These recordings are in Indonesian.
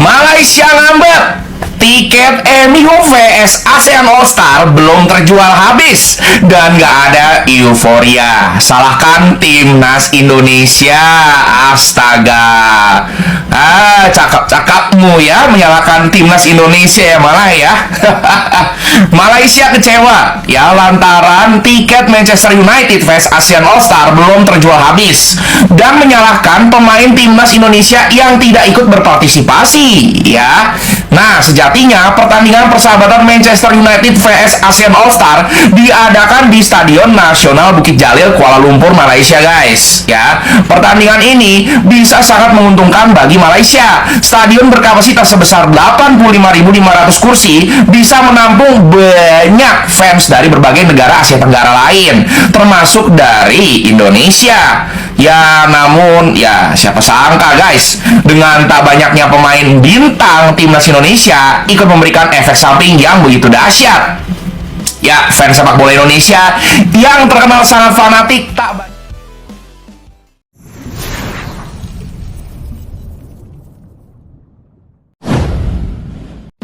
Malaysia ngambek. Tiket MU vs ASEAN All Star belum terjual habis dan gak ada euforia. Salahkan timnas Indonesia. Astaga. Cakap-cakapmu ya menyalahkan timnas Indonesia ya malah ya. Malaysia kecewa ya lantaran tiket Manchester United vs ASEAN All Star belum terjual habis dan menyalahkan pemain timnas Indonesia yang tidak ikut berpartisipasi ya. Nah, sejatinya pertandingan persahabatan Manchester United vs ASEAN All Star diadakan di Stadion Nasional Bukit Jalil, Kuala Lumpur, Malaysia, guys. Ya, pertandingan ini bisa sangat menguntungkan bagi Malaysia. Stadion berkapasitas sebesar 85.500 kursi bisa menampung banyak fans dari berbagai negara Asia Tenggara lain, termasuk dari Indonesia. Ya, namun ya siapa sangka guys, dengan tak banyaknya pemain bintang timnas Indonesia ikut memberikan efek samping yang begitu dahsyat. Ya, fans sepak bola Indonesia yang terkenal sangat fanatik tak banyak.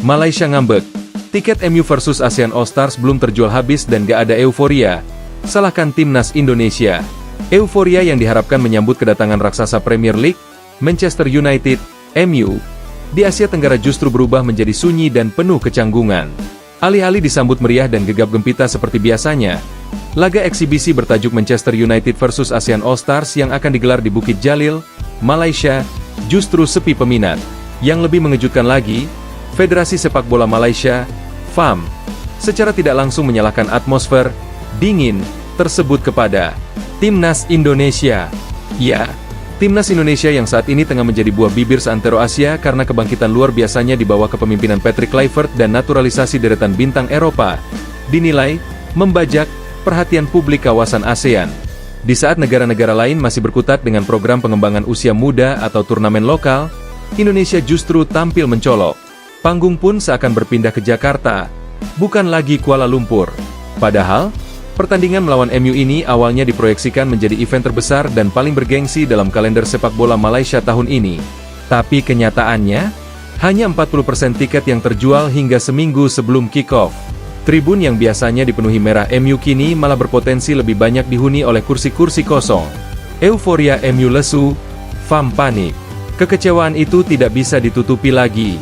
Malaysia ngambek. Tiket MU versus ASEAN All Stars belum terjual habis dan gak ada euforia. Salahkan timnas Indonesia. Euforia yang diharapkan menyambut kedatangan raksasa Premier League, Manchester United, MU, di Asia Tenggara justru berubah menjadi sunyi dan penuh kecanggungan. Alih-alih disambut meriah dan gegap gempita seperti biasanya, laga eksibisi bertajuk Manchester United versus ASEAN All Stars yang akan digelar di Bukit Jalil, Malaysia, justru sepi peminat. Yang lebih mengejutkan lagi, Federasi Sepak Bola Malaysia, FAM, secara tidak langsung menyalahkan atmosfer dingin tersebut kepada Timnas Indonesia. Ya, Timnas Indonesia yang saat ini tengah menjadi buah bibir seantero Asia karena kebangkitan luar biasanya di bawah kepemimpinan Patrick Kluivert dan naturalisasi deretan bintang Eropa, dinilai membajak perhatian publik kawasan ASEAN. Di saat negara-negara lain masih berkutat dengan program pengembangan usia muda atau turnamen lokal, Indonesia justru tampil mencolok. Panggung pun seakan berpindah ke Jakarta, bukan lagi Kuala Lumpur. Padahal, pertandingan melawan MU ini awalnya diproyeksikan menjadi event terbesar dan paling bergengsi dalam kalender sepak bola Malaysia tahun ini. Tapi kenyataannya, hanya 40% tiket yang terjual hingga seminggu sebelum kick-off. Tribun yang biasanya dipenuhi merah MU kini malah berpotensi lebih banyak dihuni oleh kursi-kursi kosong. Euforia MU lesu, FAM panik. Kekecewaan itu tidak bisa ditutupi lagi.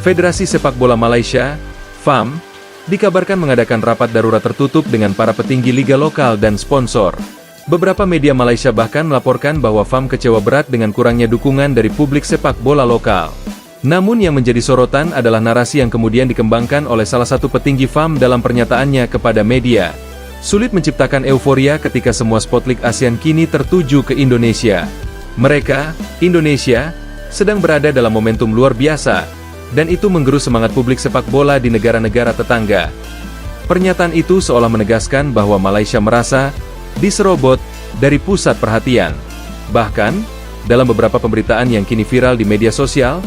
Federasi Sepak Bola Malaysia, FAM, dikabarkan mengadakan rapat darurat tertutup dengan para petinggi liga lokal dan sponsor. Beberapa media Malaysia bahkan melaporkan bahwa FAM kecewa berat dengan kurangnya dukungan dari publik sepak bola lokal. Namun yang menjadi sorotan adalah narasi yang kemudian dikembangkan oleh salah satu petinggi FAM dalam pernyataannya kepada media. Sulit menciptakan euforia ketika semua spotlight ASEAN kini tertuju ke Indonesia. Mereka, Indonesia, sedang berada dalam momentum luar biasa, dan itu menggerus semangat publik sepak bola di negara-negara tetangga. Pernyataan itu seolah menegaskan bahwa Malaysia merasa diserobot dari pusat perhatian. Bahkan, dalam beberapa pemberitaan yang kini viral di media sosial,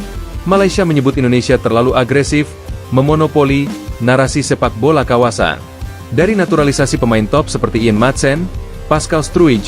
Malaysia menyebut Indonesia terlalu agresif, memonopoli narasi sepak bola kawasan. Dari naturalisasi pemain top seperti Ian Madsen, Pascal Struij,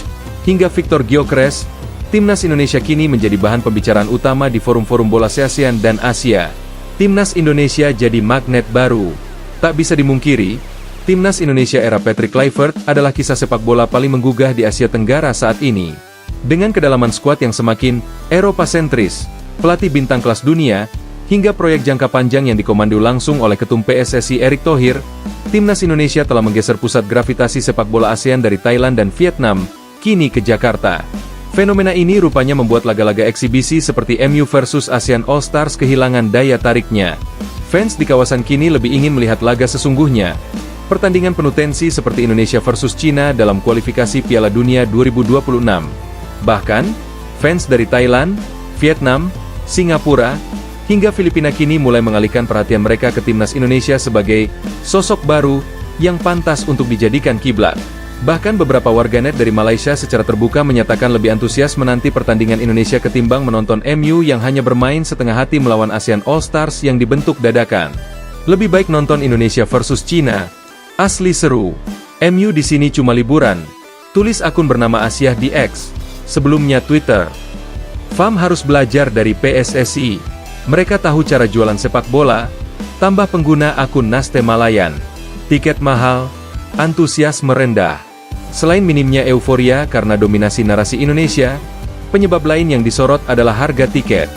hingga Victor Gyökeres, Timnas Indonesia kini menjadi bahan pembicaraan utama di forum-forum bola ASEAN dan Asia. Timnas Indonesia jadi magnet baru. Tak bisa dimungkiri, Timnas Indonesia era Patrick Kluivert adalah kisah sepak bola paling menggugah di Asia Tenggara saat ini. Dengan kedalaman skuad yang semakin Eropa-sentris, pelatih bintang kelas dunia, hingga proyek jangka panjang yang dikomando langsung oleh Ketum PSSI Erick Thohir, Timnas Indonesia telah menggeser pusat gravitasi sepak bola ASEAN dari Thailand dan Vietnam, kini ke Jakarta. Fenomena ini rupanya membuat laga-laga eksibisi seperti MU versus ASEAN All Stars kehilangan daya tariknya. Fans di kawasan kini lebih ingin melihat laga sesungguhnya. Pertandingan penuh tensi seperti Indonesia versus Cina dalam kualifikasi Piala Dunia 2026. Bahkan, fans dari Thailand, Vietnam, Singapura, hingga Filipina kini mulai mengalihkan perhatian mereka ke Timnas Indonesia sebagai sosok baru yang pantas untuk dijadikan kiblat. Bahkan beberapa warganet dari Malaysia secara terbuka menyatakan lebih antusias menanti pertandingan Indonesia ketimbang menonton MU yang hanya bermain setengah hati melawan ASEAN All Stars yang dibentuk dadakan. Lebih baik nonton Indonesia versus Cina. Asli seru. MU di sini cuma liburan. Tulis akun bernama Asia di X, sebelumnya Twitter. FAM harus belajar dari PSSI. Mereka tahu cara jualan sepak bola, tambah pengguna akun Naste Malayan. Tiket mahal, antusiasme rendah. Selain minimnya euforia karena dominasi narasi Indonesia, penyebab lain yang disorot adalah harga tiket.